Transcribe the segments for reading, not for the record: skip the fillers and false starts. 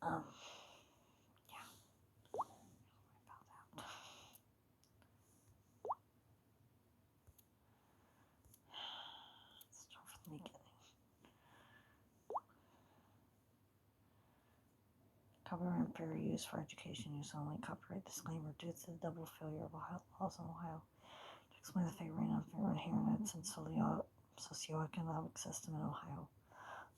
Yeah, about that. Let's start from the beginning. Copyright and fair use for education use only. Copyright disclaimer due to the double failure of Ohio laws in Ohio to explain the favoring and unfair inheritance and socioeconomic system in Ohio.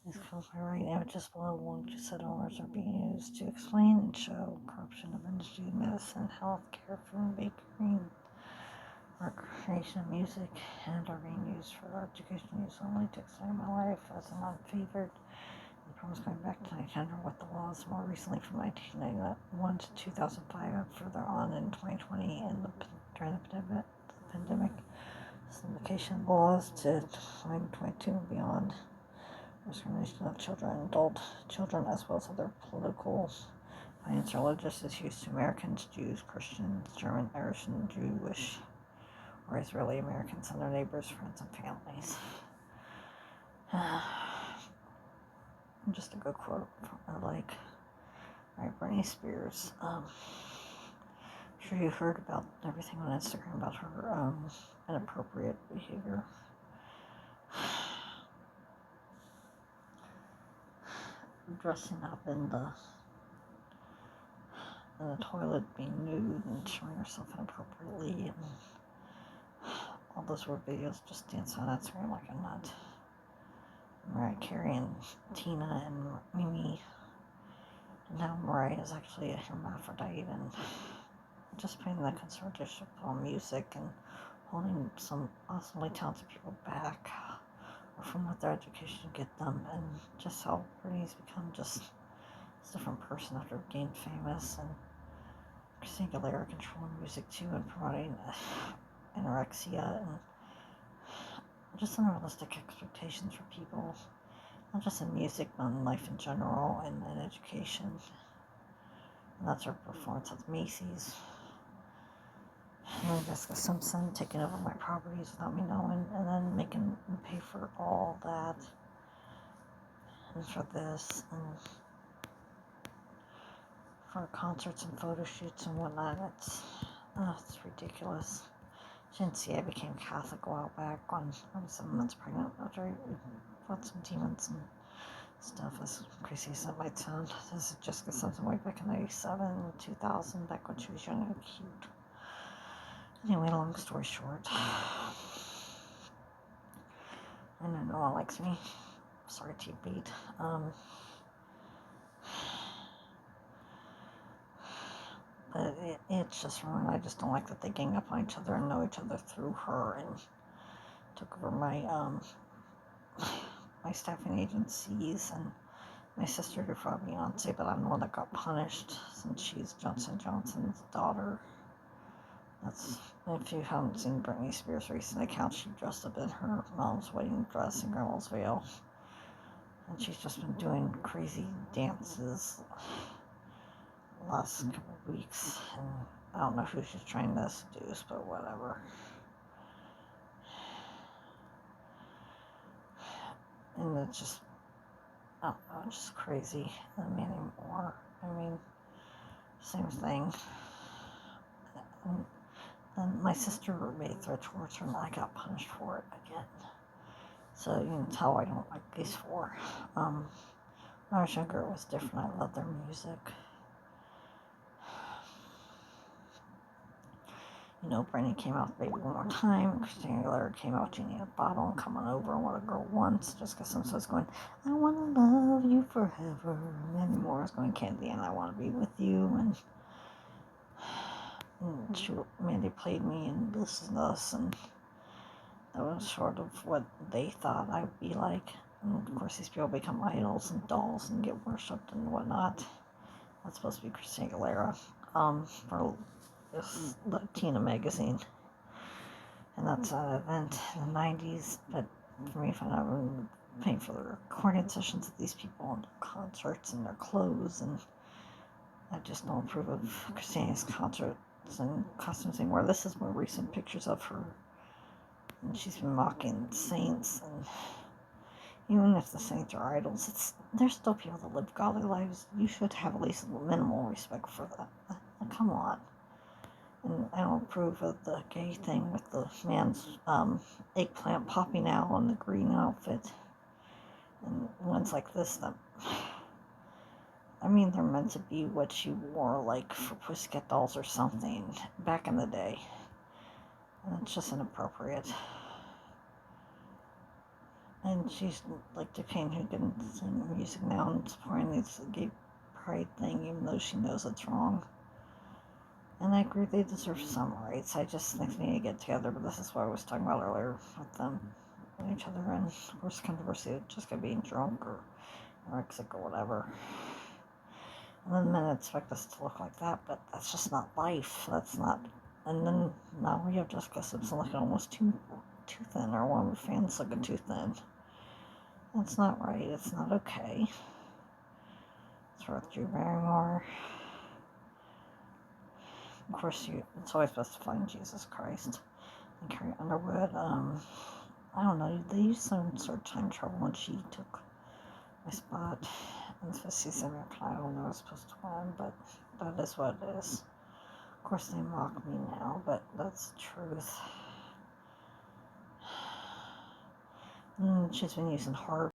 These copyright images below belong to said owners are being used to explain and show corruption of industry, medicine, healthcare, food, bakery, recreation, music, and are being used for education use only to explain my life as an unfavored promise going back to 1900 with the laws more recently from 1991 to 2005 and further on in 2020 and during the pandemic syndication laws to 2022 and beyond. Discrimination of children and adult children as well as other political, finance, religious issues to Americans, Jews, Christians, German, Irish, and Jewish or Israeli Americans and their neighbors, friends, and families. Just a good quote from Britney Spears. I'm sure you heard about everything on Instagram about her inappropriate behavior. Dressing up in the toilet, being nude and showing herself inappropriately, and all those were videos just dancing on Instagram like a nut. Mariah Carey and Tina and Mimi. And now Mariah is actually a hermaphrodite and just putting the conservatorship on music and holding some awesomely talented people back or from what their education get them, and just how Britney's become just a different person after being famous, and Christina Aguilera controlling music too and promoting anorexia and just unrealistic expectations for people, not just in music, but in life in general and in education. And that's her performance at Macy's. And Jessica Simpson taking over my properties without me knowing, and then making me pay for all that and for this and for concerts and photo shoots and whatnot. It's ridiculous. She didn't see I became Catholic a while back when I was 7 months pregnant after I fought some demons and stuff, as crazy as that might sound. This is Jessica Simpson way back in 97, 2000, back when she was young and cute. Anyway, long story short, I know no one likes me. Sorry, T Beat. But it's just wrong. I just don't like that they gang up on each other and know each other through her and took over my my staffing agencies, and my sister defrauded Beyonce, but I'm the one that got punished since she's Johnson & Johnson's daughter. That's, if you haven't seen Britney Spears' recent account, she dressed up in her mom's wedding dress and grandma's veil. And she's just been doing crazy dances the last couple of weeks. And I don't know who she's trying to seduce, but whatever. And it's just, I don't know, it's just crazy. Anymore. I mean, same thing. And my sister made threats towards her, and I got punished for it again. So you can tell I don't like these four. When I was younger, it was different. I loved their music. You know, Britney came out with Baby One More Time. Christina Aguilera came out with Genie in a Bottle and Coming Over and What a Girl Wants. Jessica Simpson was going, I Want to Love You Forever. And Mandy Moore was going, Candy and I Want to Be With You. And Mandy played me in This Is Us, and that was sort of what they thought I would be like. And of course, these people become idols and dolls and get worshipped and whatnot. That's supposed to be Christina Aguilera for this Latina magazine. And that's an event in the 90s. But for me, if I'm not paying for the recording sessions of these people and their concerts and their clothes, and I just don't approve of Christina's concerts and costumes anymore. This is more recent pictures of her. And she's been mocking saints and, Even if the saints are idols, there's still people that live godly lives. You should have at least minimal respect for that. Come on. And I don't approve of the gay thing with the man's eggplant popping out on the green outfit. And ones like this that, I mean, they're meant to be what you wore, like, for Pussycat Dolls or something back in the day. And it's just inappropriate. And she's like Japan, who can sing music now and supporting this gay pride thing, even though she knows it's wrong. And I agree they deserve some rights. I just think they need to get together, but this is what I was talking about earlier with them and each other, and of course controversy just by being drunk or anorexic or whatever. And then men expect us to look like that, but that's just not life. That's not. And then now we have Jessica Simpson looking almost too thin, or one of her fans looking too thin. That's not right. It's not okay. It's with Drew Barrymore. Of course, it's always best to find Jesus Christ and Carrie Underwood. I don't know. They used some sort of time travel when she took my spot in the fifth season. I don't know. I was supposed to win, but that is what it is. Of course, they mock me now, but that's the truth. She's been using horror